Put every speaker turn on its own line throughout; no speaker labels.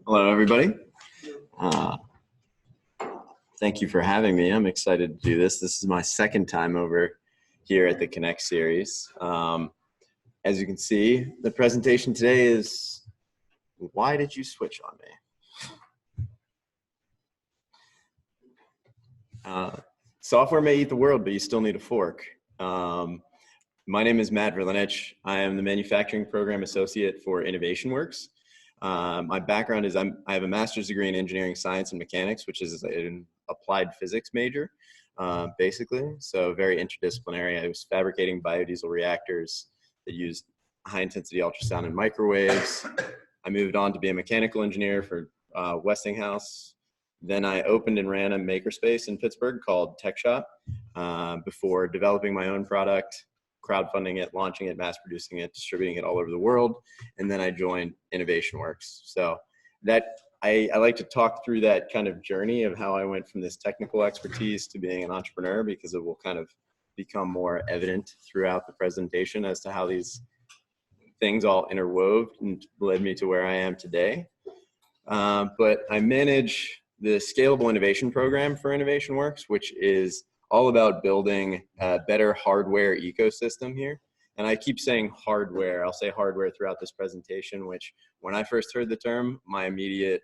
Hello, everybody. Thank you for having me. I'm excited to do this. This is my second time over here at the Connect series. As you can see, the presentation today is, why did you switch on me? Software may eat the world, but you still need a fork. My name is Madeline H. I am the Manufacturing Program Associate for Innovation Works. My background is I have a master's degree in engineering science and mechanics, which is an applied physics major, basically. So very interdisciplinary. I was fabricating biodiesel reactors that used high intensity ultrasound and microwaves. I moved on to be a mechanical engineer for Westinghouse. Then I opened and ran a makerspace in Pittsburgh called Tech Shop before developing my own product, crowdfunding it, launching it, mass producing it, distributing it all over the world. And then I joined Innovation Works. So that I like to talk through that kind of journey of how I went from this technical expertise to being an entrepreneur, because it will kind of become more evident throughout the presentation as to how these things all interwove and led me to where I am today. But I manage the Scalable Innovation Program for Innovation Works, which is all about building a better hardware ecosystem here. And I keep saying hardware. I'll say hardware throughout this presentation, which when I first heard the term, my immediate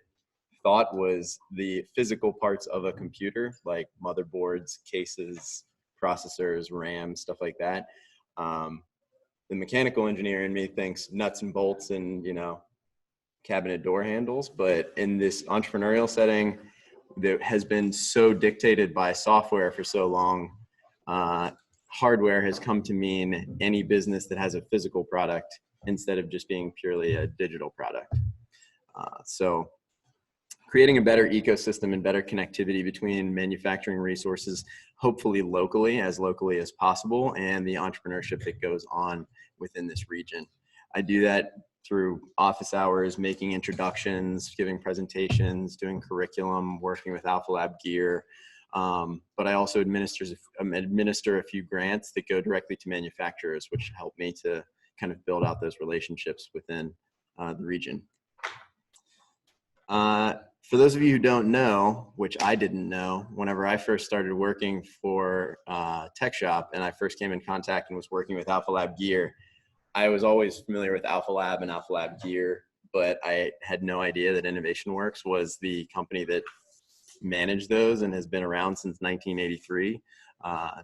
thought was the physical parts of a computer, like motherboards, cases, processors, RAM, stuff like that. The mechanical engineer in me thinks nuts and bolts and, cabinet door handles. But in this entrepreneurial setting that has been so dictated by software for so long, hardware has come to mean any business that has a physical product instead of just being purely a digital product. So creating a better ecosystem and better connectivity between manufacturing resources, hopefully locally as possible, and the entrepreneurship that goes on within this region. I do that through office hours, making introductions, giving presentations, doing curriculum, working with Alpha Lab gear. But I also administer a few grants that go directly to manufacturers, which help me to kind of build out those relationships within the region. For those of you who don't know, which I didn't know, whenever I first started working for Tech Shop and I first came in contact and was working with Alpha Lab gear, I was always familiar with Alpha Lab and Alpha Lab gear, but I had no idea that Innovation Works was the company that managed those and has been around since 1983.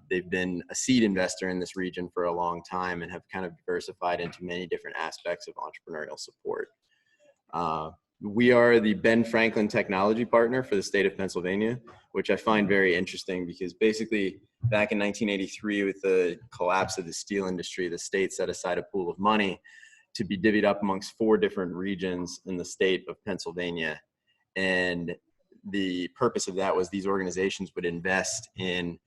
They've been a seed investor in this region for a long time and have kind of diversified into many different aspects of entrepreneurial support. We are the Ben Franklin technology partner for the state of Pennsylvania, which I find very interesting because basically back in 1983, with the collapse of the steel industry, the state set aside a pool of money to be divvied up amongst 4 different regions in the state of Pennsylvania. And the purpose of that was these organizations would invest in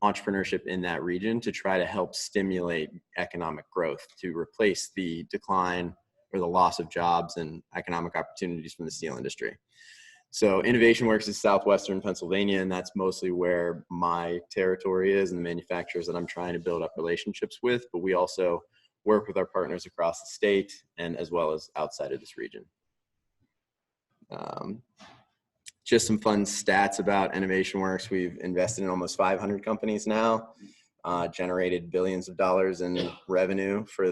entrepreneurship in that region to try to help stimulate economic growth, to replace the decline or the loss of jobs and economic opportunities from the steel industry. So Innovation Works is southwestern Pennsylvania, and that's mostly where my territory is and the manufacturers that I'm trying to build up relationships with. But we also work with our partners across the state and as well as outside of this region. Just some fun stats about Innovation Works. We've invested in almost 500 companies now, generated billions of dollars in revenue for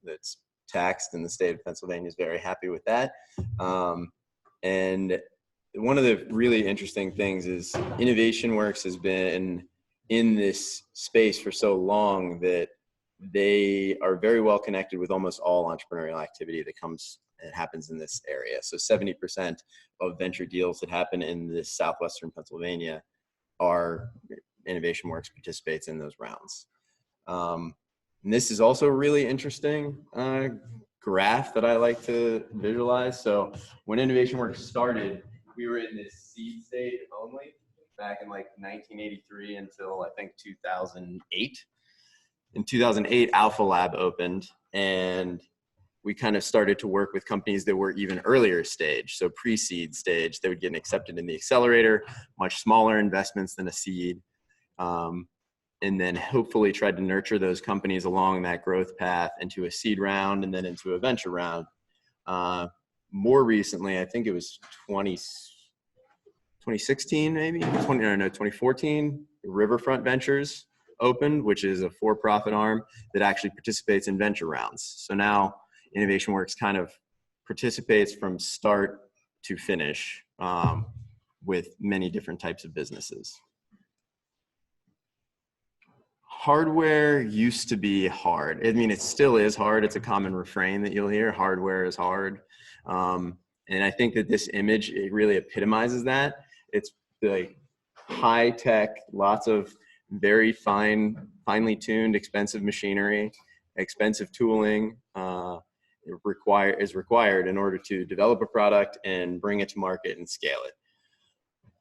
that's taxed, and the state of Pennsylvania is very happy with that. And one of the really interesting things is Innovation Works has been in this space for so long that they are very well connected with almost all entrepreneurial activity that happens in this area. So 70% of venture deals that happen in this southwestern Pennsylvania are Innovation Works participates in those rounds. And this is also a really interesting graph that I like to visualize. So when Innovation Works started, we were in this seed stage only back in like 1983 until I think 2008. In 2008, Alpha Lab opened, and we kind of started to work with companies that were even earlier stage, so pre-seed stage. They would get accepted in the accelerator, much smaller investments than a seed, and then hopefully tried to nurture those companies along that growth path into a seed round and then into a venture round. more recently, I think it was 2016, maybe 2014, Riverfront Ventures opened, which is a for-profit arm that actually participates in venture rounds. So now Innovation Works kind of participates from start to finish with many different types of businesses. Hardware used to be hard. I mean, it still is hard. It's a common refrain that you'll hear. Hardware is hard. And I think that this image, it really epitomizes that. It's like high tech, lots of very finely tuned, expensive machinery, expensive tooling is required in order to develop a product and bring it to market and scale it.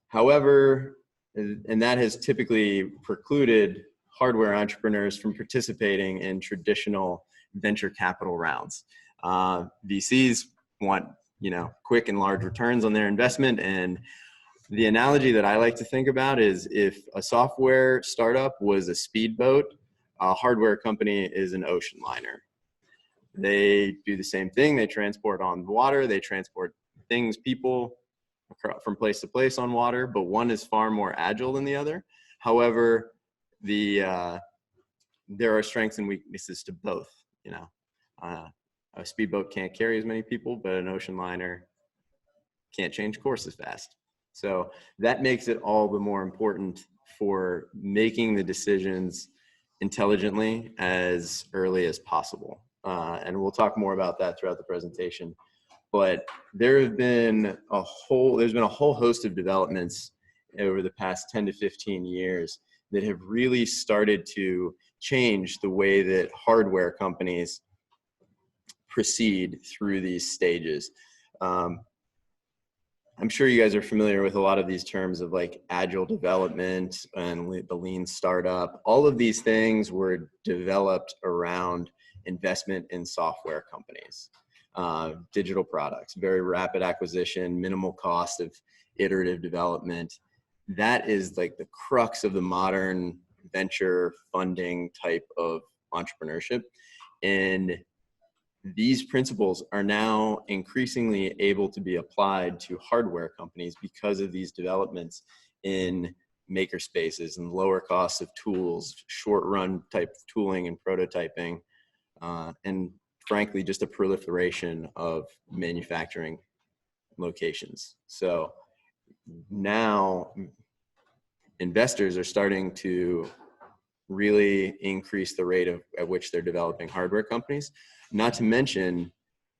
However, and that has typically precluded hardware entrepreneurs from participating in traditional venture capital rounds. VCs want, quick and large returns on their investment. And the analogy that I like to think about is if a software startup was a speedboat, a hardware company is an ocean liner. They do the same thing. They transport on water. They transport things, people from place to place on water, but one is far more agile than the other. However, there are strengths and weaknesses to both. A speedboat can't carry as many people, but an ocean liner can't change course as fast. So that makes it all the more important for making the decisions intelligently as early as possible. And we'll talk more about that throughout the presentation. But there's been a whole host of developments over the past 10 to 15 years that have really started to change the way that hardware companies proceed through these stages. I'm sure you guys are familiar with a lot of these terms of like agile development and the lean startup. All of these things were developed around investment in software companies, digital products, very rapid acquisition, minimal cost of iterative development. That is like the crux of the modern venture funding type of entrepreneurship. And these principles are now increasingly able to be applied to hardware companies because of these developments in maker spaces and lower costs of tools, short run type of tooling and prototyping, and frankly, just a proliferation of manufacturing locations. So now investors are starting to really increase the rate at which they're developing hardware companies. Not to mention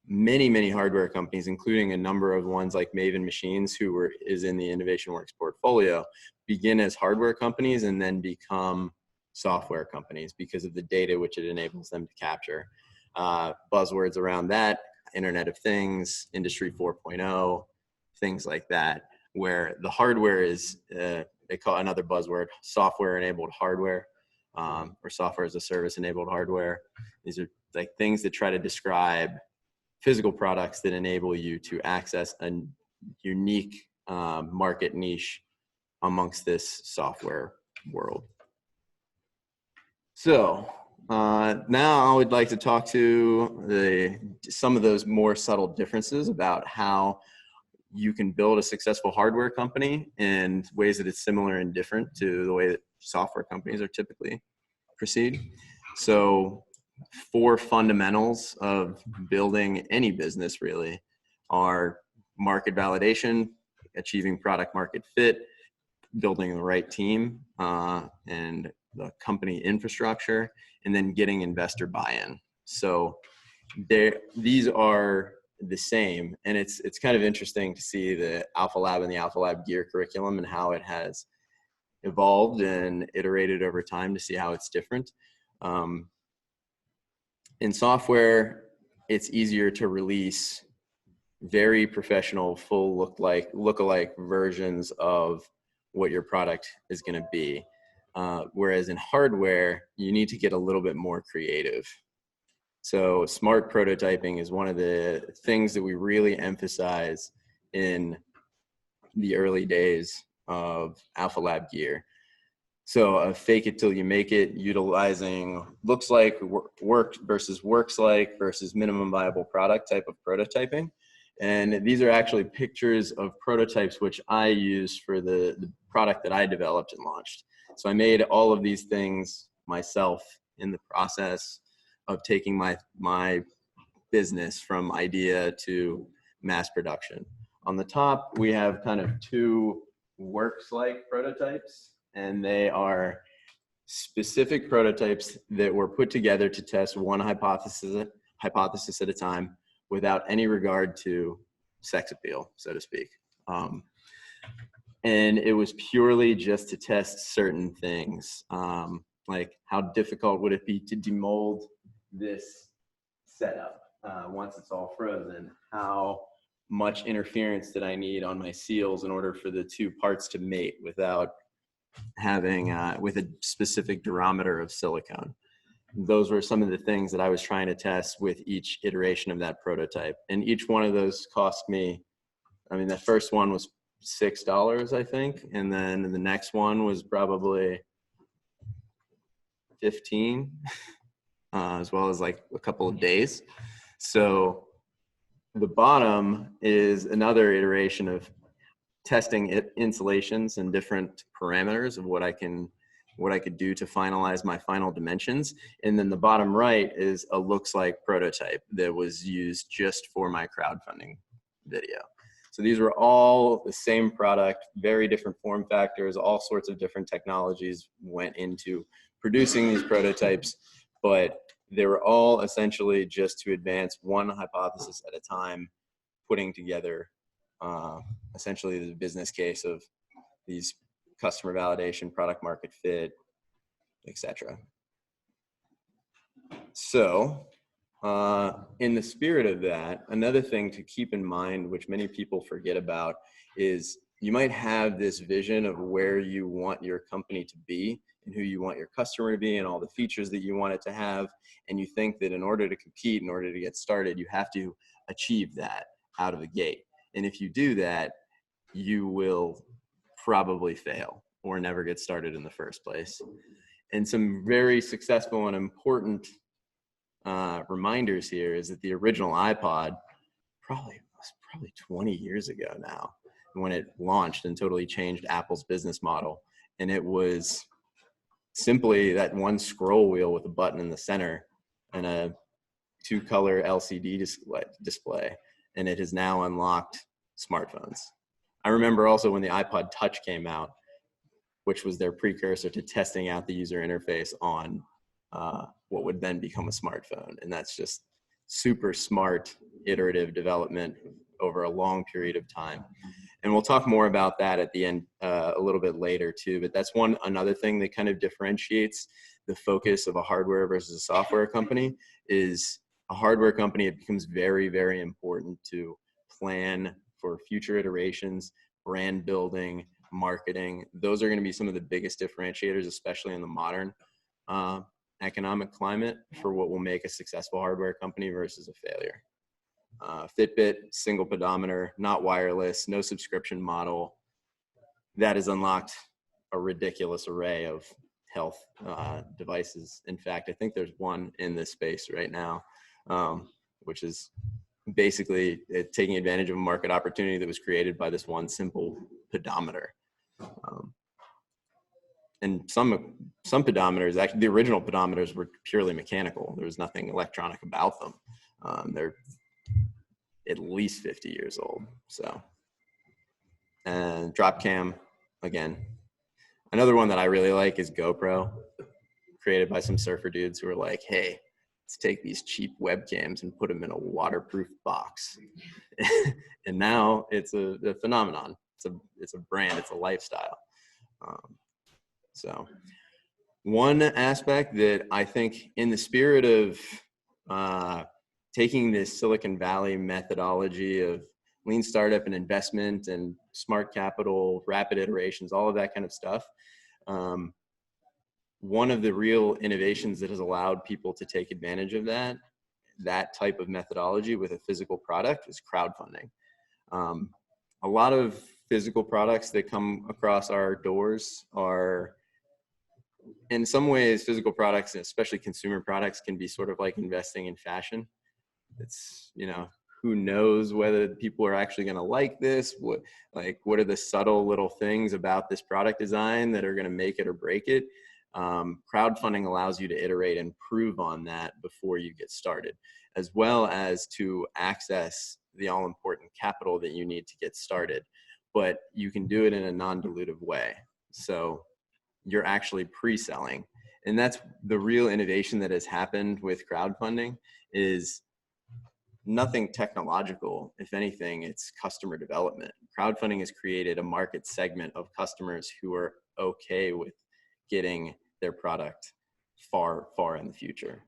many hardware companies, including a number of ones like Maven Machines, who is in the Innovation Works portfolio, begin as hardware companies and then become software companies because of the data which it enables them to capture. Buzzwords around that, Internet of Things, Industry 4.0, things like that, where the hardware is, they call another buzzword, software-enabled hardware, or software as a service enabled hardware. These are like things that try to describe physical products that enable you to access a unique market niche amongst this software world. So now I would like to talk to some of those more subtle differences about how you can build a successful hardware company in ways that it's similar and different to the way that software companies are typically proceed. So 4 fundamentals of building any business really are market validation, achieving product market fit, building the right team and the company infrastructure, and then getting investor buy-in. So these are the same, and it's kind of interesting to see the Alpha Lab and the Alpha Lab Gear curriculum and how it has evolved and iterated over time to see how it's different. In software, it's easier to release very professional, full look-alike versions of what your product is going to be. Whereas in hardware, you need to get a little bit more creative. So smart prototyping is one of the things that we really emphasize in the early days of Alpha Lab Gear. So a fake it till you make it, utilizing looks like, works like versus minimum viable product type of prototyping. And these are actually pictures of prototypes which I used for the product that I developed and launched. So I made all of these things myself in the process of taking my business from idea to mass production. On the top, we have kind of two works-like prototypes, and they are specific prototypes that were put together to test one hypothesis at a time without any regard to sex appeal, so to speak. And it was purely just to test certain things, like how difficult would it be to demold this setup once it's all frozen? How much interference did I need on my seals in order for the two parts to mate without having with a specific durometer of silicone? Those were some of the things that I was trying to test with each iteration of that prototype. And each one of those cost me, I mean, the first one was $6, I think. And then the next one was probably 15, as well as like a couple of days. So the bottom is another iteration of testing insulations and different parameters of what I could do to finalize my final dimensions. And then the bottom right is a looks like prototype that was used just for my crowdfunding video. So these were all the same product, very different form factors, all sorts of different technologies went into producing these prototypes, but they were all essentially just to advance one hypothesis at a time, putting together essentially the business case of these customer validation, product market fit, etc. So in the spirit of that, another thing to keep in mind, which many people forget about, is you might have this vision of where you want your company to be and who you want your customer to be and all the features that you want it to have. And you think that in order to compete, in order to get started, you have to achieve that out of the gate. And if you do that, you will probably fail or never get started in the first place. And some very successful and important reminders here is that the original iPod probably 20 years ago now, when it launched and totally changed Apple's business model. And it was simply that one scroll wheel with a button in the center and a 2-color LCD display. And it has now unlocked smartphones. I remember also when the iPod Touch came out, which was their precursor to testing out the user interface on what would then become a smartphone. And that's just super smart, iterative development over a long period of time. And we'll talk more about that at the end a little bit later too, but that's another thing that kind of differentiates the focus of a hardware versus a software company. Is a hardware company, it becomes very, very important to plan for future iterations, brand building, marketing. Those are going to be some of the biggest differentiators, especially in the modern economic climate, for what will make a successful hardware company versus a failure. Fitbit, single pedometer, not wireless, no subscription model. That has unlocked a ridiculous array of health devices. In fact, I think there's one in this space right now, which is basically taking advantage of a market opportunity that was created by this one simple pedometer. And some pedometers, actually the original pedometers were purely mechanical. There was nothing electronic about them. They're at least 50 years old. So, and drop cam, again. Another one that I really like is GoPro, created by some surfer dudes who are like, hey, let's take these cheap webcams and put them in a waterproof box. And now it's a phenomenon. It's a brand, it's a lifestyle. So one aspect that I think, in the spirit of taking this Silicon Valley methodology of lean startup and investment and smart capital, rapid iterations, all of that kind of stuff, one of the real innovations that has allowed people to take advantage of that type of methodology with a physical product is crowdfunding. A lot of physical products that come across our doors are, in some ways, physical products, especially consumer products, can be sort of like investing in fashion. It's, who knows whether people are actually going to like this? What are the subtle little things about this product design that are going to make it or break it? Crowdfunding allows you to iterate and improve on that before you get started, as well as to access the all-important capital that you need to get started. But you can do it in a non-dilutive way. So you're actually pre-selling. And that's the real innovation that has happened with crowdfunding, is nothing technological. If anything, it's customer development. Crowdfunding has created a market segment of customers who are okay with getting their product far, far in the future.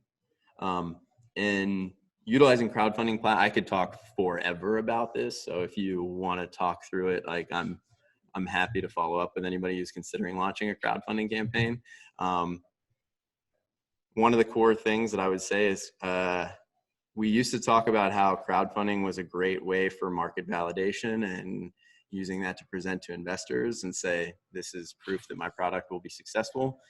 In utilizing crowdfunding, I could talk forever about this. So if you want to talk through it, like I'm happy to follow up with anybody who's considering launching a crowdfunding campaign. One of the core things that I would say is we used to talk about how crowdfunding was a great way for market validation and using that to present to investors and say, this is proof that my product will be successful.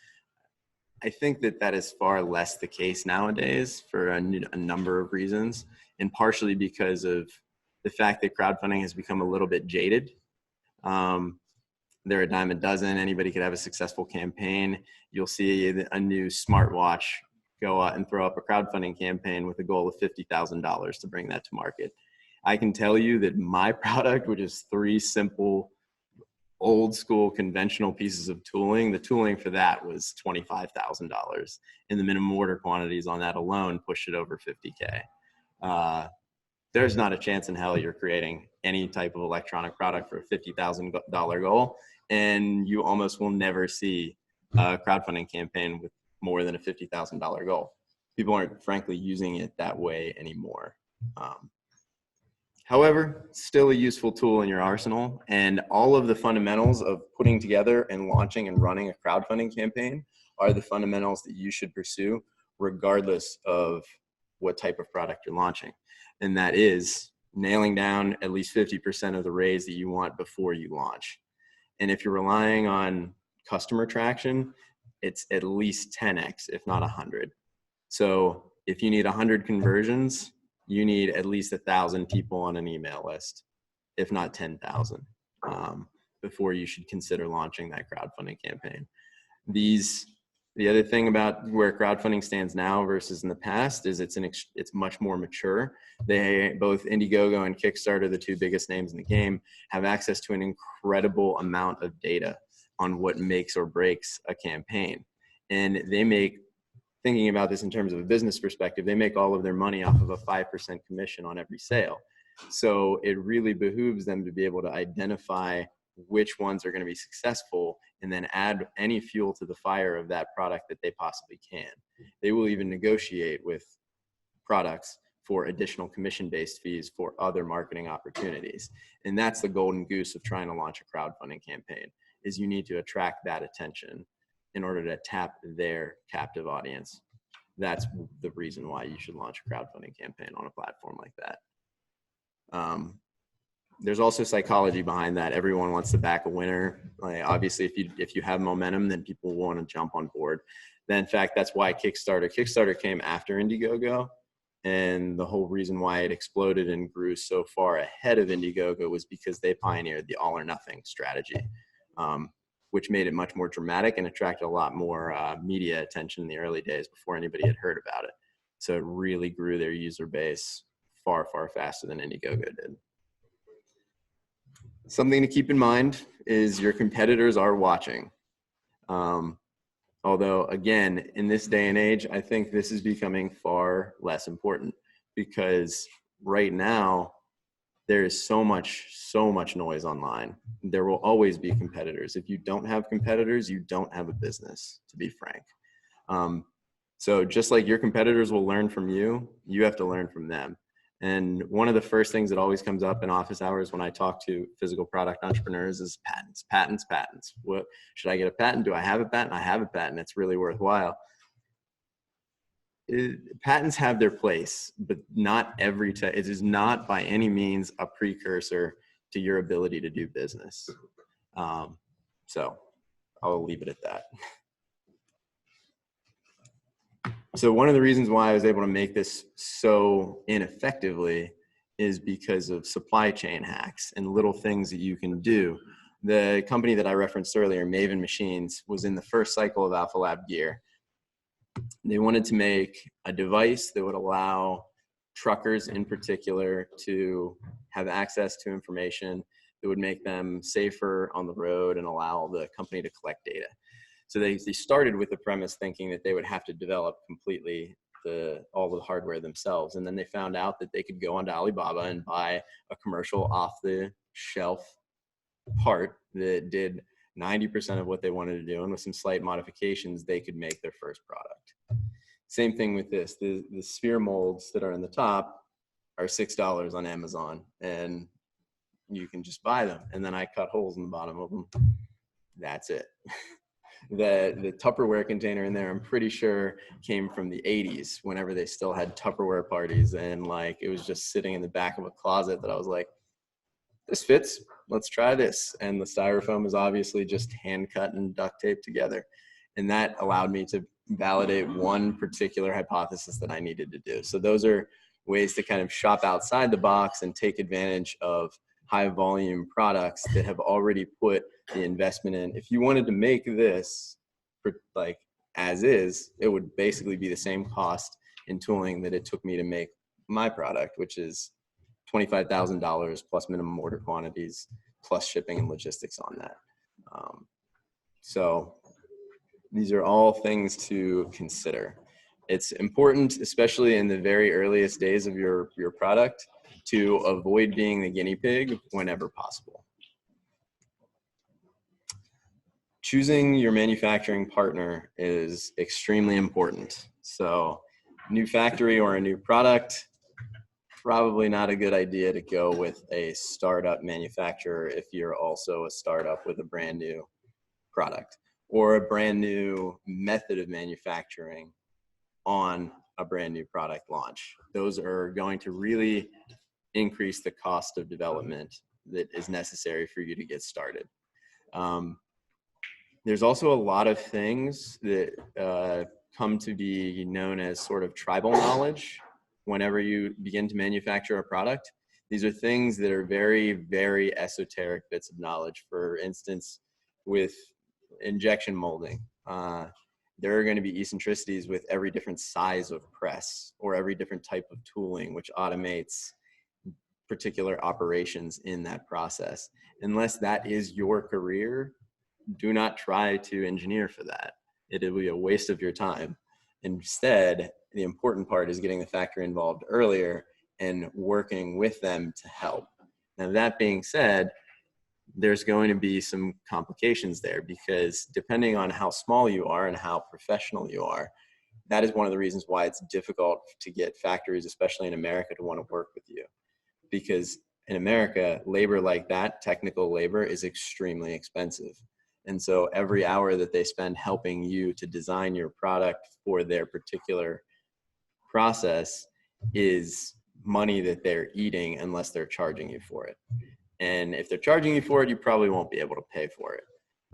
I think that that is far less the case nowadays for a number of reasons, and partially because of the fact that crowdfunding has become a little bit jaded. They're a dime a dozen. Anybody could have a successful campaign. You'll see a new smartwatch go out and throw up a crowdfunding campaign with a goal of $50,000 to bring that to market. I can tell you that my product, which is 3 simple, old school conventional pieces of tooling, the tooling for that was $25,000, and the minimum order quantities on that alone pushed it over 50K. There's not a chance in hell you're creating any type of electronic product for a $50,000 goal, and you almost will never see a crowdfunding campaign with more than a $50,000 goal. People aren't frankly using it that way anymore. However, still a useful tool in your arsenal, and all of the fundamentals of putting together and launching and running a crowdfunding campaign are the fundamentals that you should pursue regardless of what type of product you're launching. And that is nailing down at least 50% of the raise that you want before you launch. And if you're relying on customer traction, it's at least 10x, if not 100. So if you need 100 conversions, you need at least 1,000 people on an email list, if not 10,000, before you should consider launching that crowdfunding campaign. The other thing about where crowdfunding stands now versus in the past is it's much more mature. Both Indiegogo and Kickstarter, the 2 biggest names in the game, have access to an incredible amount of data on what makes or breaks a campaign. And they make, thinking about this in terms of a business perspective, they make all of their money off of a 5% commission on every sale. So it really behooves them to be able to identify which ones are going to be successful and then add any fuel to the fire of that product that they possibly can. They will even negotiate with products for additional commission-based fees for other marketing opportunities. And that's the golden goose of trying to launch a crowdfunding campaign, is you need to attract that attention in order to tap their captive audience. That's the reason why you should launch a crowdfunding campaign on a platform like that. There's also psychology behind that. Everyone wants to back a winner. Like, obviously, if you have momentum, then people want to jump on board. Then, in fact, that's why Kickstarter came after Indiegogo. And the whole reason why it exploded and grew so far ahead of Indiegogo was because they pioneered the all or nothing strategy, which made it much more dramatic and attracted a lot more media attention in the early days before anybody had heard about it. So it really grew their user base far, far faster than Indiegogo did. Something to keep in mind is your competitors are watching. Although, again, in this day and age, I think this is becoming far less important, because right now there is so much noise online. There will always be competitors. If you don't have competitors, you don't have a business, to be frank. So just like your competitors will learn from you, you have to learn from them. And one of the first things that always comes up in office hours when I talk to physical product entrepreneurs is patents, patents, patents. What, should I get a patent? Do I have a patent? I have a patent. It's really worthwhile. Patents have their place, but not every time. It is not by any means a precursor to your ability to do business. So I'll leave it at that. So one of the reasons why I was able to make this so ineffectively is because of supply chain hacks and little things that you can do. The company that I referenced earlier, Maven Machines, was in the first cycle of Alpha Lab Gear. They wanted to make a device that would allow truckers in particular to have access to information that would make them safer on the road and allow the company to collect data. So they started with the premise thinking that they would have to develop completely all the hardware themselves. And then they found out that they could go onto Alibaba and buy a commercial off-the-shelf part that did 90% of what they wanted to do, and with some slight modifications, they could make their first product. Same thing with this. The sphere molds that are in the top are $6 on Amazon, and you can just buy them. And then I cut holes in the bottom of them. That's it. The Tupperware container in there, I'm pretty sure came from the 80s, whenever they still had Tupperware parties, and like it was just sitting in the back of a closet that I was like, this fits, let's try this. And the styrofoam is obviously just hand cut and duct taped together. And that allowed me to validate one particular hypothesis that I needed to do. So those are ways to kind of shop outside the box and take advantage of high volume products that have already put the investment in. If you wanted to make this like as is, it would basically be the same cost in tooling that it took me to make my product, which is $25,000 plus minimum order quantities, plus shipping and logistics on that. So these are all things to consider. It's important, especially in the very earliest days of your product, to avoid being the guinea pig whenever possible. Choosing your manufacturing partner is extremely important. So, new factory or a new product, probably not a good idea to go with a startup manufacturer if you're also a startup with a brand new product or a brand new method of manufacturing on a brand new product launch. Those are going to really increase the cost of development that is necessary for you to get started. There's also a lot of things that come to be known as sort of tribal knowledge whenever you begin to manufacture a product. These are things that are very, very esoteric bits of knowledge. For instance, with injection molding, there are going to be eccentricities with every different size of press or every different type of tooling, which automates particular operations in that process. Unless that is your career, do not try to engineer for that. It will be a waste of your time. Instead, the important part is getting the factory involved earlier and working with them to help. Now, that being said, there's going to be some complications there, because depending on how small you are and how professional you are, that is one of the reasons why it's difficult to get factories, especially in America, to want to work with you. Because in America, labor like that, technical labor, is extremely expensive. And so every hour that they spend helping you to design your product for their particular process is money that they're eating unless they're charging you for it. And if they're charging you for it, you probably won't be able to pay for it.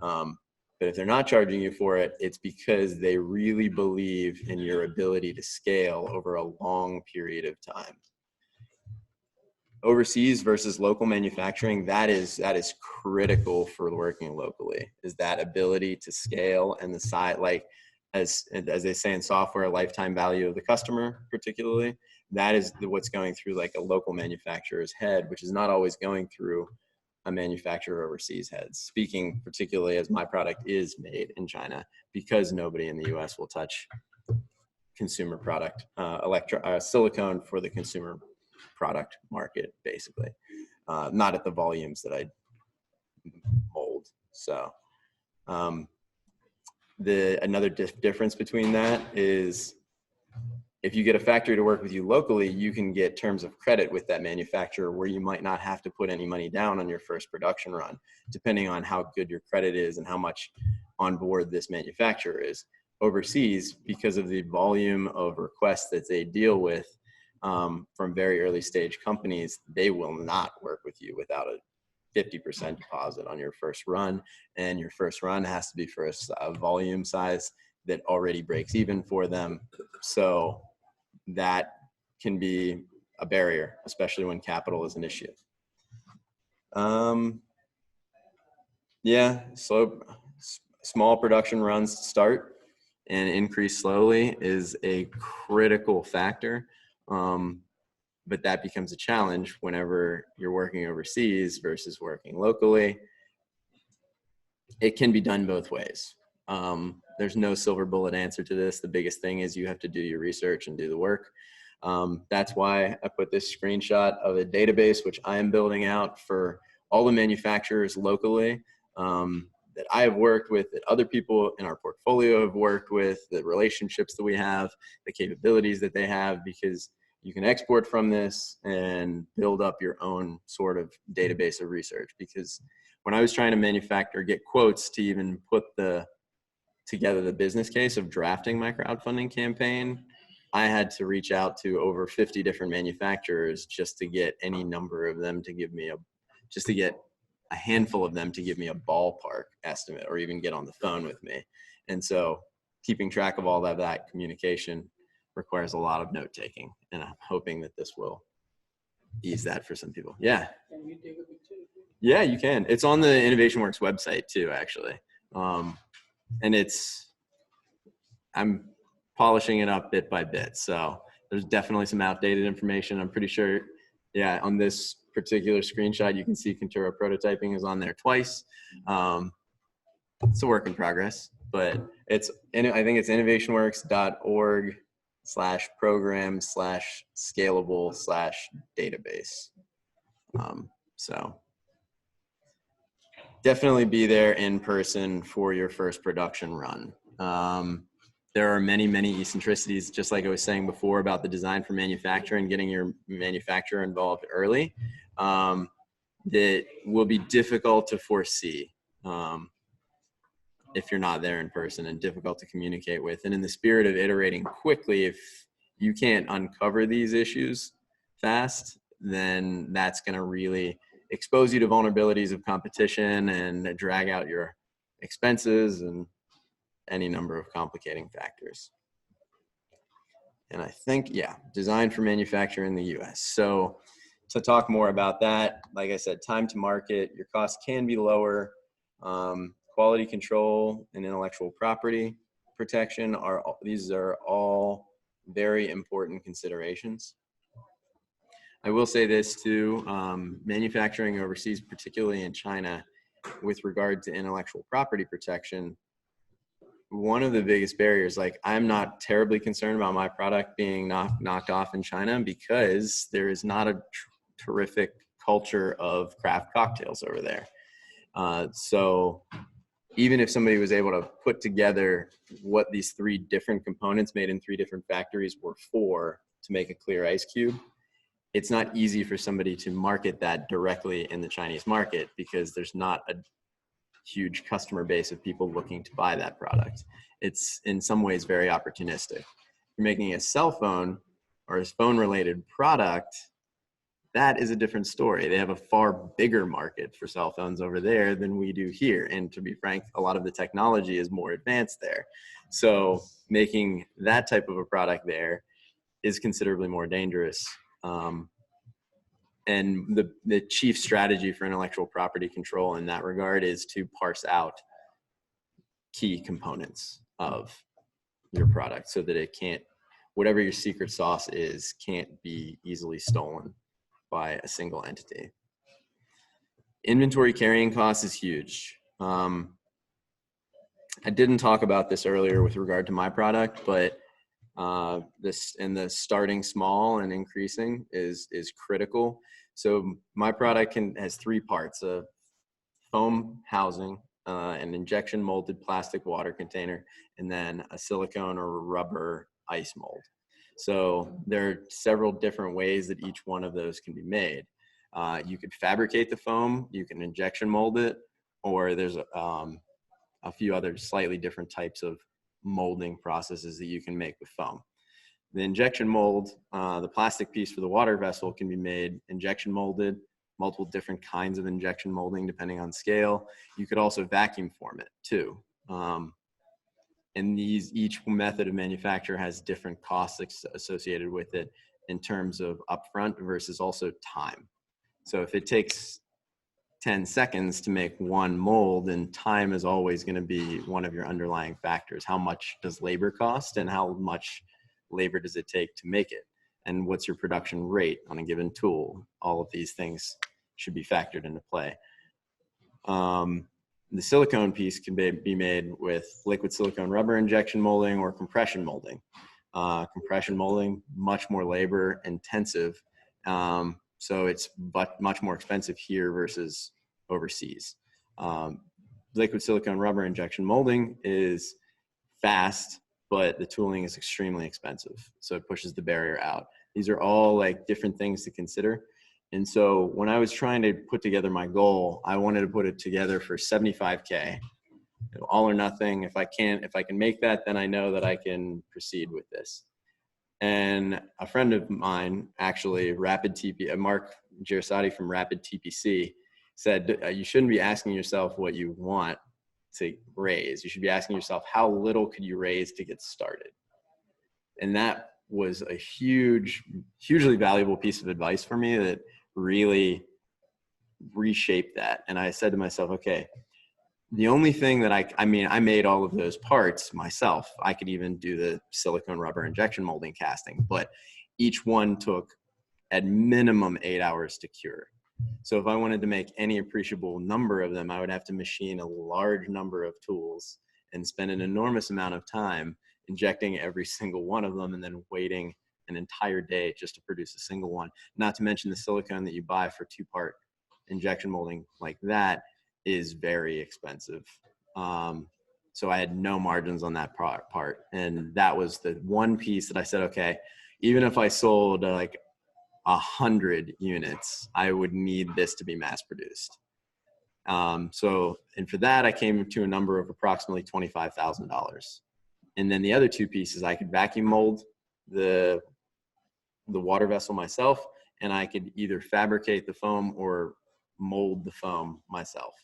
But if they're not charging you for it, it's because they really believe in your ability to scale over a long period of time. Overseas versus local manufacturing, that is critical for working locally, is that ability to scale and the size, like as they say in software, lifetime value of the customer particularly. That is what's going through like a local manufacturer's head, which is not always going through a manufacturer overseas head. Speaking particularly as my product is made in China, because nobody in the US will touch consumer product, silicone for the consumer product market, basically, not at the volumes that I mold. So another difference between that is, if you get a factory to work with you locally, you can get terms of credit with that manufacturer where you might not have to put any money down on your first production run, depending on how good your credit is and how much on board this manufacturer is. Overseas, because of the volume of requests that they deal with from very early stage companies, they will not work with you without a 50% deposit on your first run. And your first run has to be for a volume size that already breaks even for them. So that can be a barrier, especially when capital is an issue. Yeah, small production runs to start and increase slowly is a critical factor. But that becomes a challenge whenever you're working overseas versus working locally. It can be done both ways. There's no silver bullet answer to this. The biggest thing is you have to do your research and do the work. That's why I put this screenshot of a database, which I am building out for all the manufacturers locally that I have worked with, that other people in our portfolio have worked with, the relationships that we have, the capabilities that they have, because you can export from this and build up your own sort of database of research. Because when I was trying to get quotes to even put together the business case of drafting my crowdfunding campaign, I had to reach out to over 50 different manufacturers just to get any number of them to give me just to get a handful of them to give me a ballpark estimate or even get on the phone with me. And so keeping track of all of that communication requires a lot of note taking, and I'm hoping that this will ease that for some people. Yeah. Can you dig a bit too? Yeah, you can. It's on the InnovationWorks website too, actually. And I'm polishing it up bit by bit. So there's definitely some outdated information. I'm pretty sure, yeah, on this particular screenshot, you can see Contura prototyping is on there twice. It's a work in progress, but I think it's innovationworks.org/program/scalable/database. So definitely be there in person for your first production run. There are many, many eccentricities, just like I was saying before about the design for manufacturing, getting your manufacturer involved early, that will be difficult to foresee if you're not there in person, and difficult to communicate with. And in the spirit of iterating quickly, if you can't uncover these issues fast, then that's going to really expose you to vulnerabilities of competition and drag out your expenses and any number of complicating factors. And I think, yeah, design for manufacture in the US. So to talk more about that, like I said, time to market, your costs can be lower. Quality control and intellectual property protection these are all very important considerations. I will say this too, manufacturing overseas, particularly in China, with regard to intellectual property protection, one of the biggest barriers, like I'm not terribly concerned about my product being knocked off in China because there is not a terrific culture of craft cocktails over there. So even if somebody was able to put together what these 3 different components made in 3 different factories were for to make a clear ice cube, it's not easy for somebody to market that directly in the Chinese market because there's not a huge customer base of people looking to buy that product. It's in some ways very opportunistic. If you're making a cell phone or a phone related product, that is a different story. They have a far bigger market for cell phones over there than we do here. And to be frank, a lot of the technology is more advanced there. So making that type of a product there is considerably more dangerous. And the chief strategy for intellectual property control in that regard is to parse out key components of your product so that it can't, whatever your secret sauce is, can't be easily stolen by a single entity. Inventory carrying costs is huge. I didn't talk about this earlier with regard to my product, but this in the starting small and increasing is critical. So my product has 3 parts: a foam housing, an injection molded plastic water container, and then a silicone or rubber ice mold. So there are several different ways that each one of those can be made. You could fabricate the foam, you can injection mold it, or there's a few other slightly different types of molding processes that you can make with foam. The injection mold, the plastic piece for the water vessel, can be made injection molded, multiple different kinds of injection molding depending on scale. You could also vacuum form it too. And each method of manufacture has different costs associated with it in terms of upfront versus also time. So if it takes 10 seconds to make one mold, then time is always going to be one of your underlying factors. How much does labor cost, and how much labor does it take to make it? And what's your production rate on a given tool? All of these things should be factored into play. The silicone piece can be made with liquid silicone rubber injection molding or compression molding. Compression molding, much more labor intensive. So it's much more expensive here versus overseas. Liquid silicone rubber injection molding is fast, but the tooling is extremely expensive. So it pushes the barrier out. These are all like different things to consider. And so when I was trying to put together my goal, I wanted to put it together for 75K, all or nothing. If I can make that, then I know that I can proceed with this. And a friend of mine, actually, Mark Girasati from Rapid TPC, said, you shouldn't be asking yourself what you want to raise. You should be asking yourself, how little could you raise to get started? And that was a hugely valuable piece of advice for me that really reshaped that. And I said to myself, okay, the only thing that I made all of those parts myself. I could even do the silicone rubber injection molding casting, but each one took at minimum 8 hours to cure. So if I wanted to make any appreciable number of them, I would have to machine a large number of tools and spend an enormous amount of time injecting every single one of them and then waiting an entire day just to produce a single one. Not to mention the silicone that you buy for 2-part injection molding like that is very expensive. So I had no margins on that part. And that was the one piece that I said, okay, even if I sold like 100 units, I would need this to be mass produced. And for that, I came to a number of approximately $25,000. And then the other two pieces, I could vacuum mold the water vessel myself, and I could either fabricate the foam or mold the foam myself.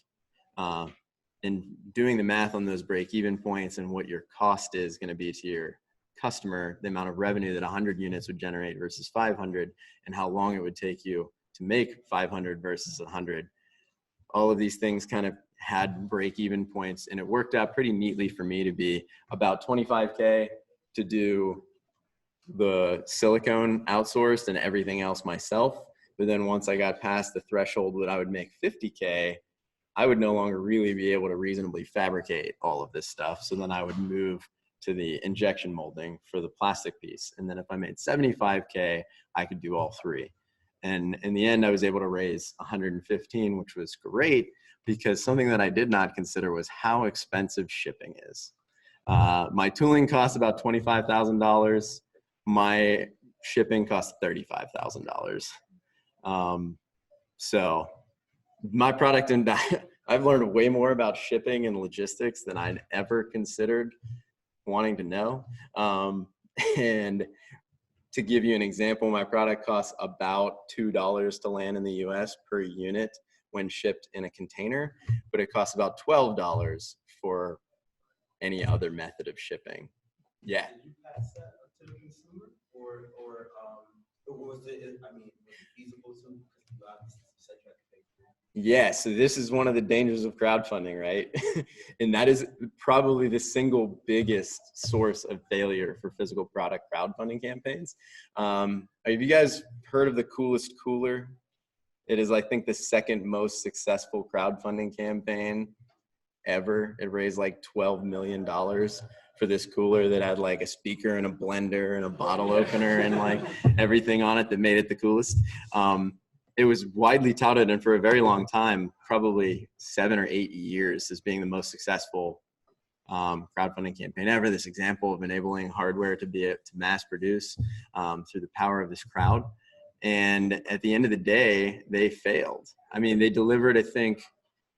And doing the math on those break-even points and what your cost is going to be to your customer, the amount of revenue that 100 units would generate versus 500, and how long it would take you to make 500 versus 100. All of these things kind of had break-even points, and it worked out pretty neatly for me to be about 25K to do the silicone outsourced and everything else myself. But then once I got past the threshold that I would make 50K, I would no longer really be able to reasonably fabricate all of this stuff. So then I would move to the injection molding for the plastic piece. And then if I made 75K, I could do all three. And in the end, I was able to raise 115, which was great, because something that I did not consider was how expensive shipping is. My tooling cost about $25,000. My shipping cost $35,000. So my product, and I've learned way more about shipping and logistics than I'd ever considered wanting to know. And to give you an example, my product costs about $2 to land in the US per unit when shipped in a container, but it costs about $12 for any other method of shipping. Yeah.
Did you pass that to the consumer, or was it? I mean, was it feasible to? Because you obviously said you had to pay for it.
Yeah, so this is one of the dangers of crowdfunding, right? And that is probably the single biggest source of failure for physical product crowdfunding campaigns. Have you guys heard of the Coolest Cooler? It is, I think, the second most successful crowdfunding campaign ever. It raised like $12 million for this cooler that had like a speaker and a blender and a bottle opener and like everything on it that made it the coolest. It was widely touted, and for a very long time, probably 7 or 8 years, as being the most successful crowdfunding campaign ever. This example of enabling hardware to be to mass produce through the power of this crowd. And at the end of the day, they failed. I mean, they delivered, I think,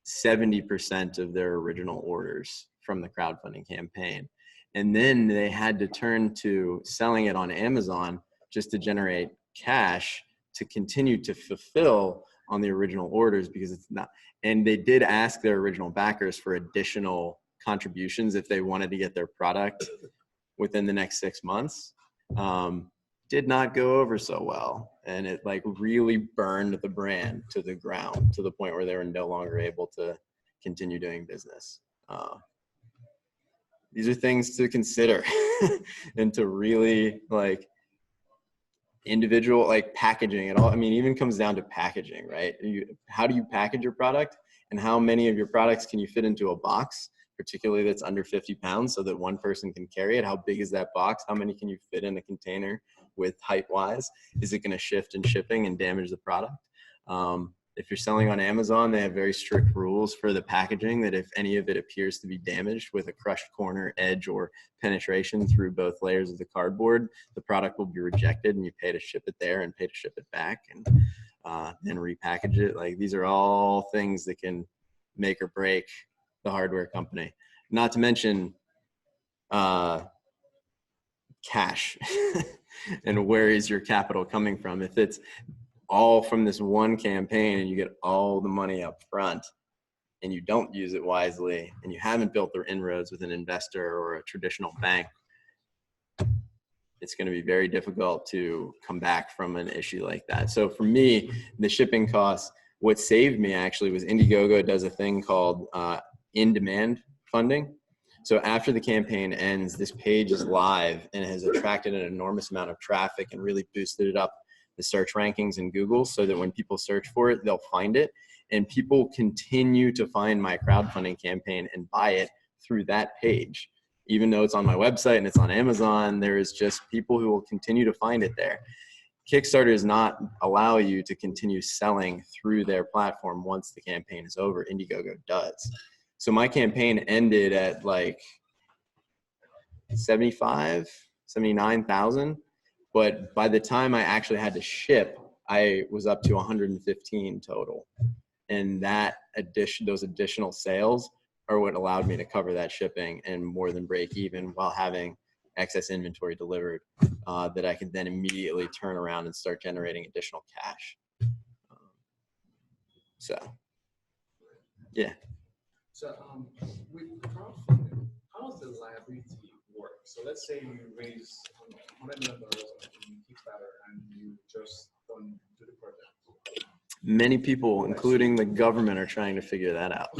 70% of their original orders from the crowdfunding campaign. And then they had to turn to selling it on Amazon just to generate cash to continue to fulfill on the original orders, because it's not, and they did ask their original backers for additional contributions if they wanted to get their product within the next 6 months, did not go over so well. And it like really burned the brand to the ground to the point where they were no longer able to continue doing business. These are things to consider and to really like individual, like packaging it all. I mean, even comes down to packaging, right? How do you package your product, and how many of your products can you fit into a box, particularly that's under 50 pounds, so that one person can carry it? How big is that box? How many can you fit in a container with height wise? Is it going to shift in shipping and damage the product? If you're selling on Amazon, they have very strict rules for the packaging that if any of it appears to be damaged with a crushed corner, edge, or penetration through both layers of the cardboard, the product will be rejected and you pay to ship it there and pay to ship it back and then repackage it. Like, these are all things that can make or break the hardware company. Not to mention cash and where is your capital coming from? If it's all from this one campaign and you get all the money up front and you don't use it wisely and you haven't built their inroads with an investor or a traditional bank, it's going to be very difficult to come back from an issue like that. So for me, the shipping costs, what saved me actually was Indiegogo does a thing called in-demand funding. So after the campaign ends, this page is live and has attracted an enormous amount of traffic and really boosted it up the search rankings in Google, so that when people search for it, they'll find it. And people continue to find my crowdfunding campaign and buy it through that page. Even though it's on my website and it's on Amazon, there is just people who will continue to find it there. Kickstarter does not allow you to continue selling through their platform once the campaign is over. Indiegogo does. So my campaign ended at like 75, 79,000. But by the time I actually had to ship, I was up to 115 total. And that those additional sales are what allowed me to cover that shipping and more than break even while having excess inventory delivered that I could then immediately turn around and start generating additional cash. So, yeah.
So with crowdfunding, how does the liability work? So let's say you raise $100 million in Kickstarter and you just don't do the project.
Many people, including the government, are trying to figure that out.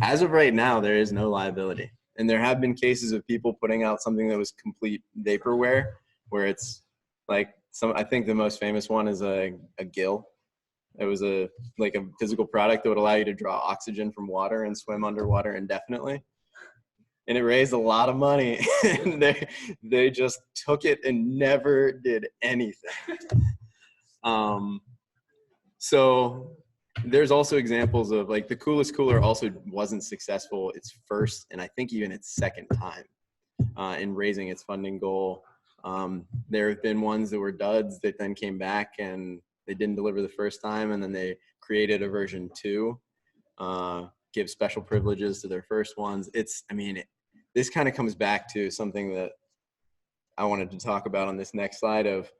As of right now, there is no liability. And there have been cases of people putting out something that was complete vaporware, where it's like I think the most famous one is a gill. It was like a physical product that would allow you to draw oxygen from water and swim underwater indefinitely. And it raised a lot of money. And they just took it and never did anything. So there's also examples of like the Coolest Cooler also wasn't successful its first and I think even its second time in raising its funding goal. There have been ones that were duds that then came back and they didn't deliver the first time, and then they created a version 2, give special privileges to their first ones. This kind of comes back to something that I wanted to talk about on this next slide of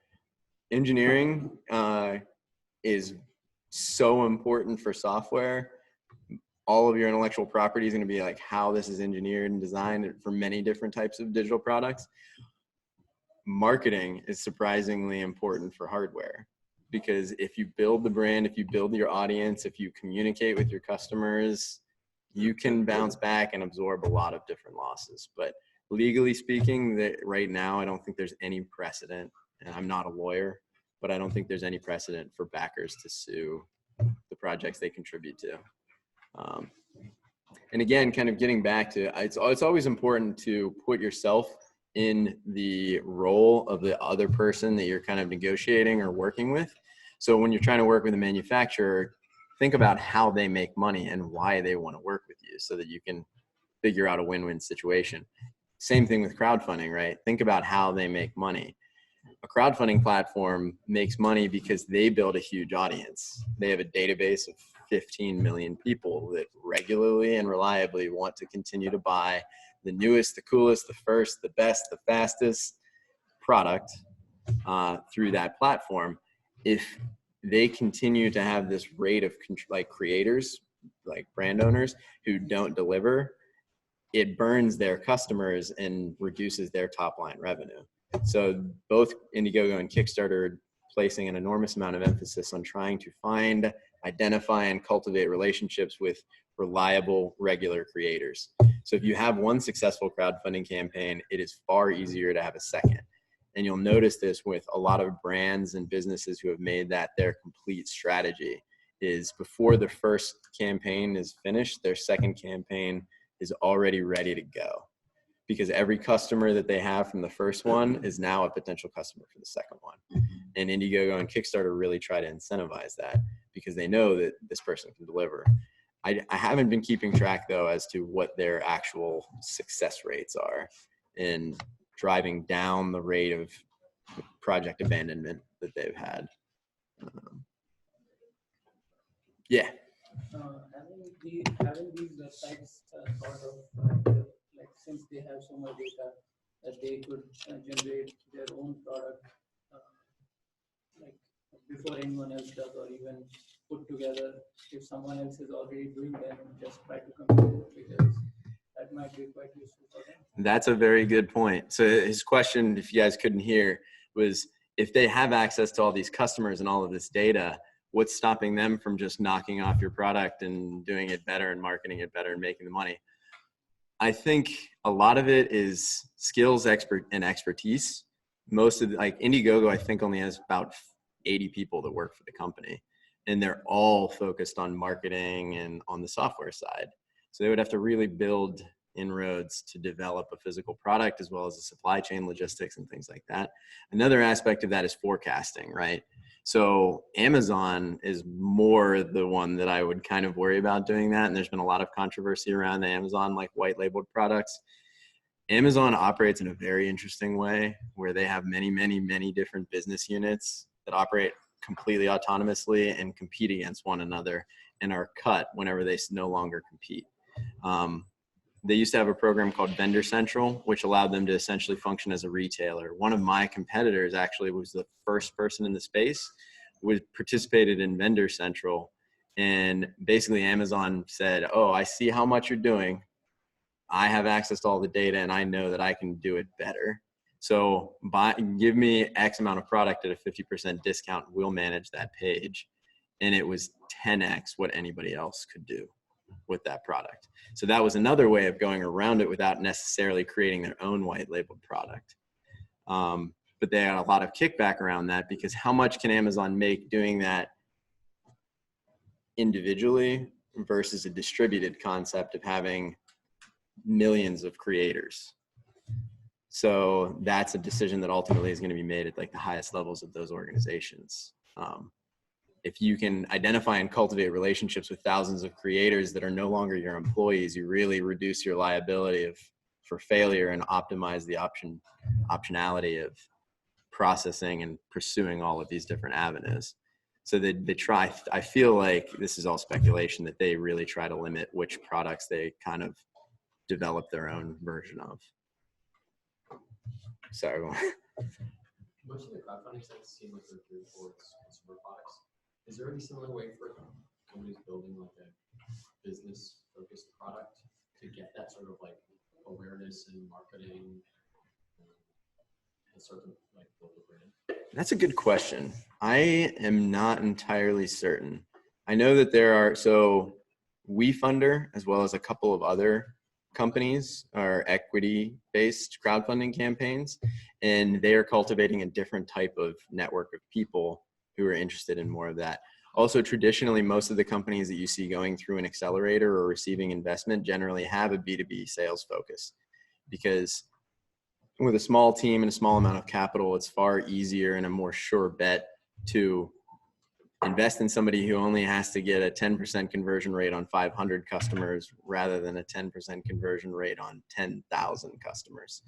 engineering is so important for software. All of your intellectual property is going to be like how this is engineered and designed for many different types of digital products. Marketing is surprisingly important for hardware, because if you build the brand, if you build your audience, if you communicate with your customers, you can bounce back and absorb a lot of different losses. But legally speaking, right now, I don't think there's any precedent, and I'm not a lawyer, but I don't think there's any precedent for backers to sue the projects they contribute to. And again, kind of getting back to, it's always important to put yourself in the role of the other person that you're kind of negotiating or working with. So when you're trying to work with a manufacturer, think about how they make money and why they want to work with you so that you can figure out a win-win situation. Same thing with crowdfunding, right? Think about how they make money. A crowdfunding platform makes money because they build a huge audience. They have a database of 15 million people that regularly and reliably want to continue to buy the newest, the coolest, the first, the best, the fastest product through that platform. If they continue to have this rate of like creators, like brand owners who don't deliver, it burns their customers and reduces their top line revenue. So both Indiegogo and Kickstarter are placing an enormous amount of emphasis on trying to find, identify, and cultivate relationships with reliable, regular creators. So if you have one successful crowdfunding campaign, it is far easier to have a second. And you'll notice this with a lot of brands and businesses who have made that their complete strategy is before the first campaign is finished, their second campaign is already ready to go. Because every customer that they have from the first one is now a potential customer for the second one. And Indiegogo and Kickstarter really try to incentivize that because they know that this person can deliver. I haven't been keeping track though as to what their actual success rates are in driving down the rate of project abandonment that they've had. Yeah.
Having these websites sort of like since they have so much data that they could generate their own product like before anyone else does, or even put together if someone else is already doing them, just try to compare because that might be quite useful for them.
That's a very good point. So his question, if you guys couldn't hear, was if they have access to all these customers and all of this data, what's stopping them from just knocking off your product and doing it better and marketing it better and making the money? I think a lot of it is skills and expertise. Most of like Indiegogo, I think only has about 80 people that work for the company, and they're all focused on marketing and on the software side. So they would have to really build inroads to develop a physical product as well as the supply chain logistics and things like that. Another aspect of that is forecasting, right? So Amazon is more the one that I would kind of worry about doing that. And there's been a lot of controversy around the Amazon like white labeled products. Amazon operates in a very interesting way where they have many, many, many different business units that operate completely autonomously and compete against one another and are cut whenever they no longer compete. They used to have a program called Vendor Central, which allowed them to essentially function as a retailer. One of my competitors actually was the first person in the space who participated in Vendor Central. And basically Amazon said, oh, I see how much you're doing. I have access to all the data and I know that I can do it better. So give me X amount of product at a 50% discount. We'll manage that page. And it was 10X what anybody else could do with that product. So that was another way of going around it without necessarily creating their own white labeled product. But they had a lot of kickback around that because how much can Amazon make doing that individually versus a distributed concept of having millions of creators? So that's a decision that ultimately is going to be made at like the highest levels of those organizations. If you can identify and cultivate relationships with thousands of creators that are no longer your employees, you really reduce your liability for failure and optimize the optionality of processing and pursuing all of these different avenues. So they try, I feel like this is all speculation, that they really try to limit which products they kind of develop their own version of. So
most of the crowdfunding sites seem like they're geared towards consumer products. Is there any similar way for companies building like a business focused product to get that sort of like awareness and marketing and sort of like build a brand?
That's a good question. I am not entirely certain. I know that there are, so WeFunder, as well as a couple of other companies, are equity-based crowdfunding campaigns, and they are cultivating a different type of network of people who are interested in more of that. Also, traditionally, most of the companies that you see going through an accelerator or receiving investment generally have a B2B sales focus, because with a small team and a small amount of capital, it's far easier and a more sure bet to invest in somebody who only has to get a 10% conversion rate on 500 customers rather than a 10% conversion rate on 10,000 customers.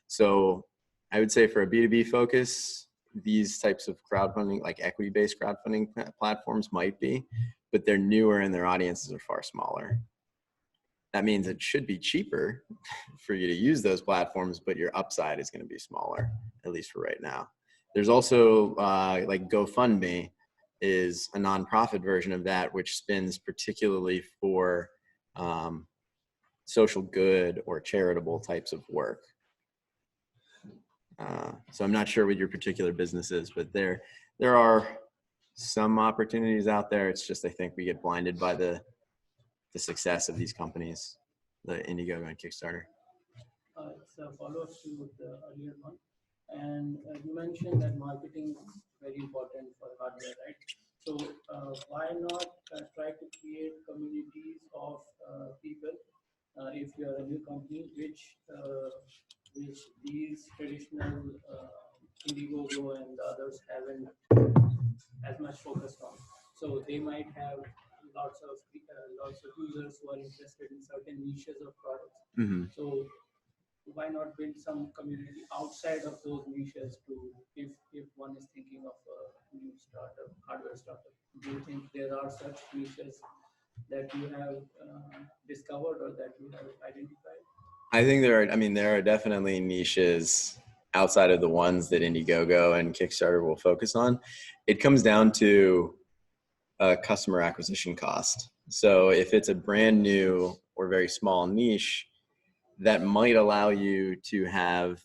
So I would say for a B2B focus, these types of crowdfunding, like equity-based crowdfunding platforms might be, but they're newer and their audiences are far smaller. That means it should be cheaper for you to use those platforms, but your upside is going to be smaller, at least for right now. There's also like GoFundMe is a nonprofit version of that, which spins particularly for social good or charitable types of work. So I'm not sure what your particular business is, but there are some opportunities out there. It's just, I think we get blinded by the success of these companies, the Indiegogo and Kickstarter.
It's a follow-up to the earlier one. And you mentioned that marketing is very important for hardware, right? So why not try to create communities of people, if you are a new company, which these traditional Indiegogo and the others haven't as much focused on. So they might have lots of users who are interested in certain niches of products.
Mm-hmm.
So why not build some community outside of those niches to, if one is thinking of a new startup, hardware startup? Do you think there are such niches that you have discovered or that you have identified?
I think there are definitely niches outside of the ones that Indiegogo and Kickstarter will focus on. It comes down to customer acquisition cost. So if it's a brand new or very small niche, that might allow you to have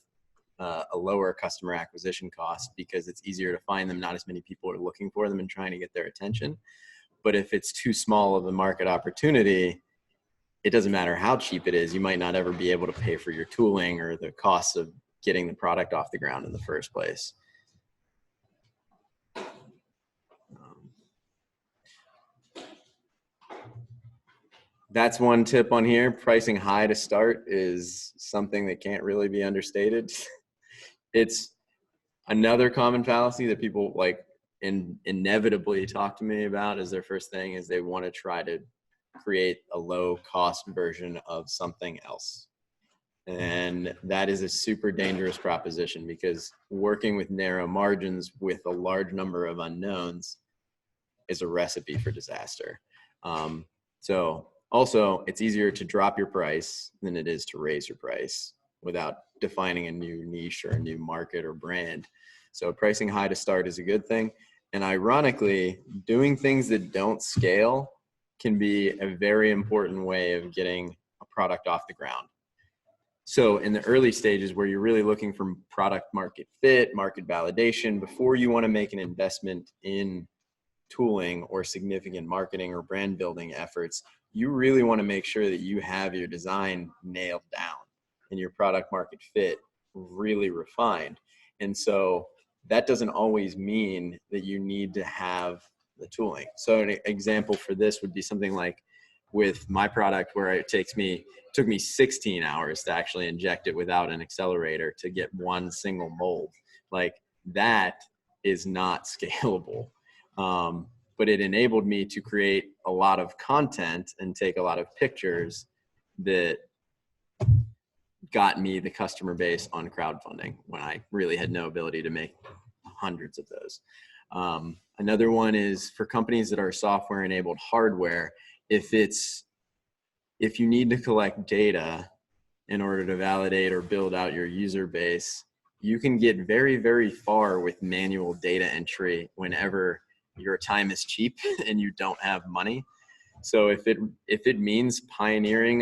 a lower customer acquisition cost because it's easier to find them. Not as many people are looking for them and trying to get their attention. But if it's too small of a market opportunity, it doesn't matter how cheap it is. You might not ever be able to pay for your tooling or the costs of getting the product off the ground in the first place. That's one tip on here. Pricing high to start is something that can't really be understated. It's another common fallacy that people inevitably talk to me about as their first thing is they want to try to create a low cost version of something else. And that is a super dangerous proposition because working with narrow margins with a large number of unknowns is a recipe for disaster. So also, it's easier to drop your price than it is to raise your price without defining a new niche or a new market or brand. So pricing high to start is a good thing. And ironically, doing things that don't scale can be a very important way of getting a product off the ground. So in the early stages where you're really looking for product market fit, market validation, before you want to make an investment in tooling or significant marketing or brand building efforts, you really want to make sure that you have your design nailed down and your product market fit really refined. And so that doesn't always mean that you need to have the tooling. So an example for this would be something like with my product where it took me 16 hours to actually inject it without an accelerator to get one single mold. Like that is not scalable. But it enabled me to create a lot of content and take a lot of pictures that got me the customer base on crowdfunding when I really had no ability to make hundreds of those. Another one is for companies that are software enabled hardware. If you need to collect data in order to validate or build out your user base, you can get very, very far with manual data entry whenever your time is cheap and you don't have money. So if it means pioneering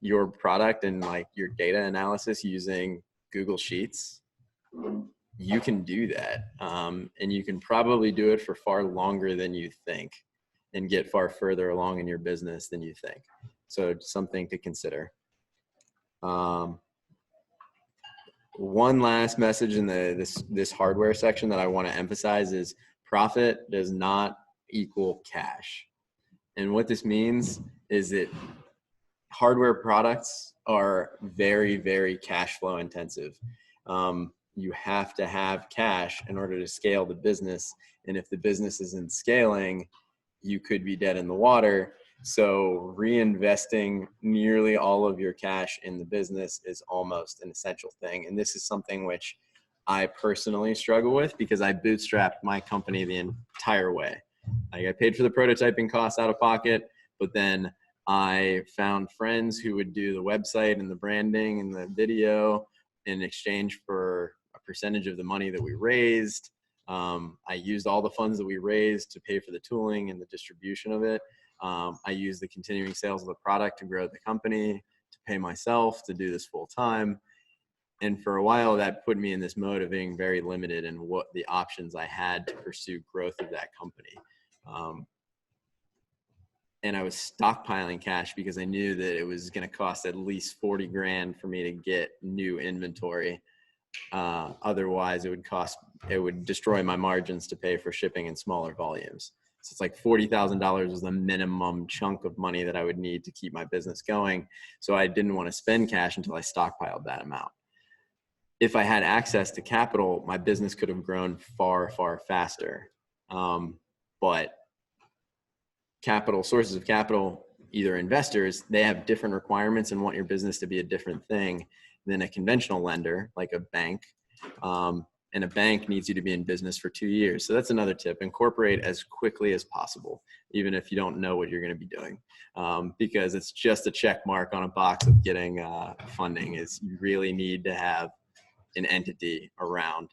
your product and like your data analysis using Google Sheets, you can do that. And you can probably do it for far longer than you think and get far further along in your business than you think. So it's something to consider. One last message in this hardware section that I want to emphasize is profit does not equal cash. And what this means is that hardware products are very, very cash flow intensive. You have to have cash in order to scale the business. And if the business isn't scaling, you could be dead in the water. So reinvesting nearly all of your cash in the business is almost an essential thing. And this is something which I personally struggle with because I bootstrapped my company the entire way. I paid for the prototyping costs out of pocket, but then I found friends who would do the website and the branding and the video in exchange for a percentage of the money that we raised. I used all the funds that we raised to pay for the tooling and the distribution of it. I used the continuing sales of the product to grow the company, to pay myself, to do this full time. And for a while, that put me in this mode of being very limited in what the options I had to pursue growth of that company. And I was stockpiling cash because I knew that it was going to cost at least 40 grand for me to get new inventory. Otherwise, it would destroy my margins to pay for shipping in smaller volumes. So it's like $40,000 was the minimum chunk of money that I would need to keep my business going. So I didn't want to spend cash until I stockpiled that amount. If I had access to capital, my business could have grown far, far faster. But sources of capital, either investors, they have different requirements and want your business to be a different thing than a conventional lender, like a bank. And a bank needs you to be in business for 2 years. So that's another tip. Incorporate as quickly as possible, even if you don't know what you're going to be doing, because it's just a check mark on a box of getting funding. Is you really need to have an entity around.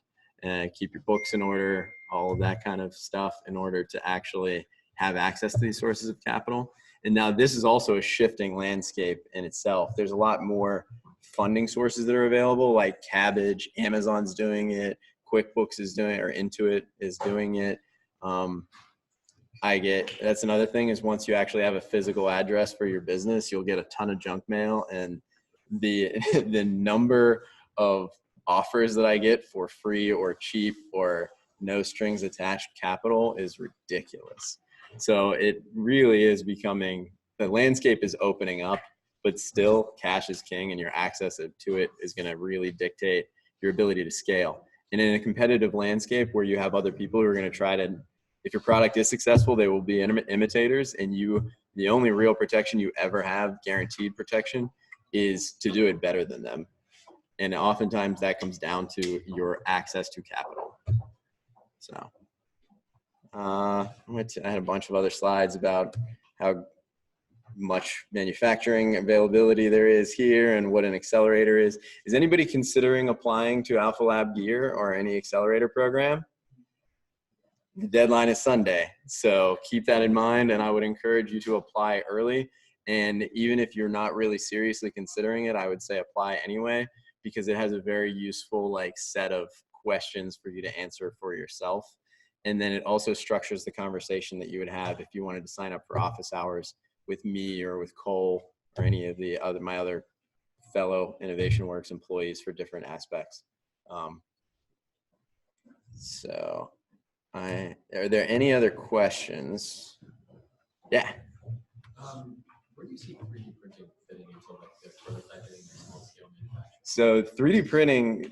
Keep your books in order, all of that kind of stuff in order to actually have access to these sources of capital. And now this is also a shifting landscape in itself. There's a lot more funding sources that are available, like Cabbage, Amazon's doing it, QuickBooks is doing it, or Intuit is doing it. That's another thing is once you actually have a physical address for your business, you'll get a ton of junk mail, and the number of offers that I get for free or cheap or no strings attached capital is ridiculous. So it really is the landscape is opening up, but still cash is king, and your access to it is going to really dictate your ability to scale. And in a competitive landscape where you have other people who are going to try to, if your product is successful, they will be imitators, and the only real protection you ever have, guaranteed protection, is to do it better than them. And oftentimes that comes down to your access to capital. So I had a bunch of other slides about how much manufacturing availability there is here and what an accelerator is. Is anybody considering applying to Alpha Lab Gear or any accelerator program? The deadline is Sunday, so keep that in mind, and I would encourage you to apply early. And even if you're not really seriously considering it, I would say apply anyway, because it has a very useful set of questions for you to answer for yourself. And then it also structures the conversation that you would have if you wanted to sign up for office hours with me or with Cole or any of my other fellow Innovation Works employees for different aspects. Are there any other questions? Yeah.
Where do you see 3D printing fitting into the prototyping and small scale manufacturing?
So 3D printing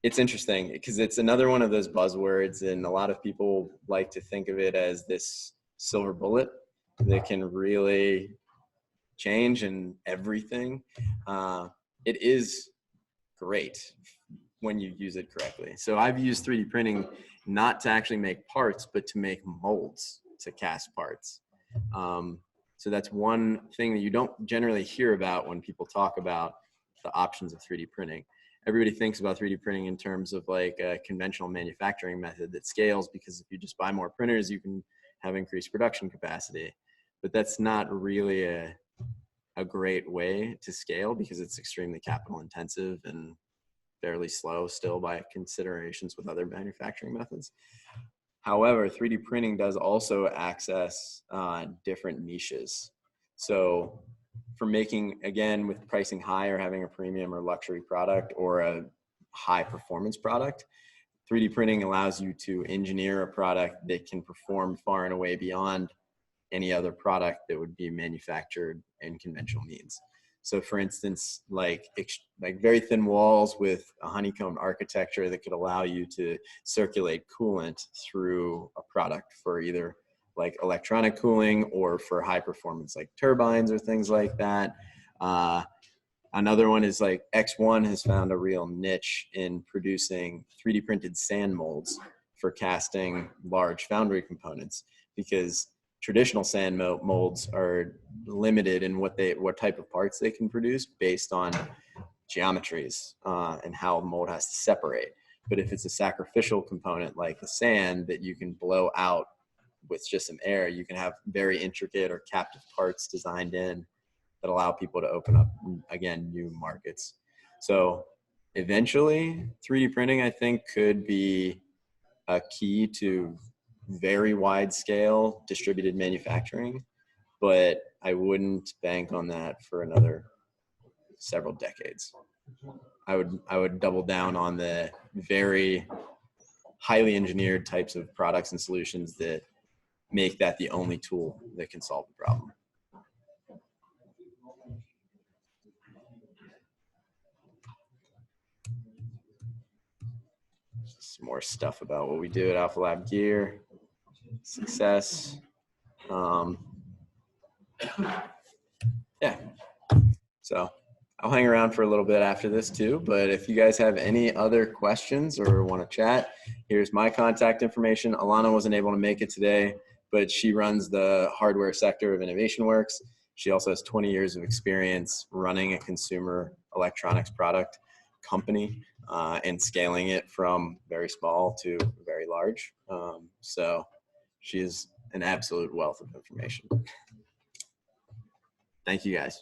it's interesting because it's another one of those buzzwords, and a lot of people like to think of it as this silver bullet that can really change and everything. It is great when you use it correctly. So I've used 3D printing not to actually make parts, but to make molds to cast parts. So that's one thing that you don't generally hear about when people talk about the options of 3D printing. Everybody thinks about 3D printing in terms of a conventional manufacturing method that scales, because if you just buy more printers, you can have increased production capacity. But that's not really a great way to scale, because it's extremely capital intensive and fairly slow still by considerations with other manufacturing methods. However, 3D printing does also access different niches. So for making, again, with pricing high or having a premium or luxury product or a high performance product, 3D printing allows you to engineer a product that can perform far and away beyond any other product that would be manufactured in conventional means. So for instance, like very thin walls with a honeycomb architecture that could allow you to circulate coolant through a product for either electronic cooling or for high performance turbines or things like that. Another one is X1 has found a real niche in producing 3D printed sand molds for casting large foundry components, because traditional sand molds are limited in what type of parts they can produce based on geometries and how the mold has to separate. But if it's a sacrificial component like the sand that you can blow out with just some air, you can have very intricate or captive parts designed in that allow people to open up, again, new markets. So eventually 3D printing, I think, could be a key to very wide scale distributed manufacturing, but I wouldn't bank on that for another several decades. I would double down on the very highly engineered types of products and solutions that make that the only tool that can solve the problem. Some more stuff about what we do at Alpha Lab Gear, success. Yeah, so I'll hang around for a little bit after this too, but if you guys have any other questions or want to chat, here's my contact information. Alana wasn't able to make it today, but she runs the hardware sector of InnovationWorks. She also has 20 years of experience running a consumer electronics product company and scaling it from very small to very large. So she is an absolute wealth of information. Thank you guys.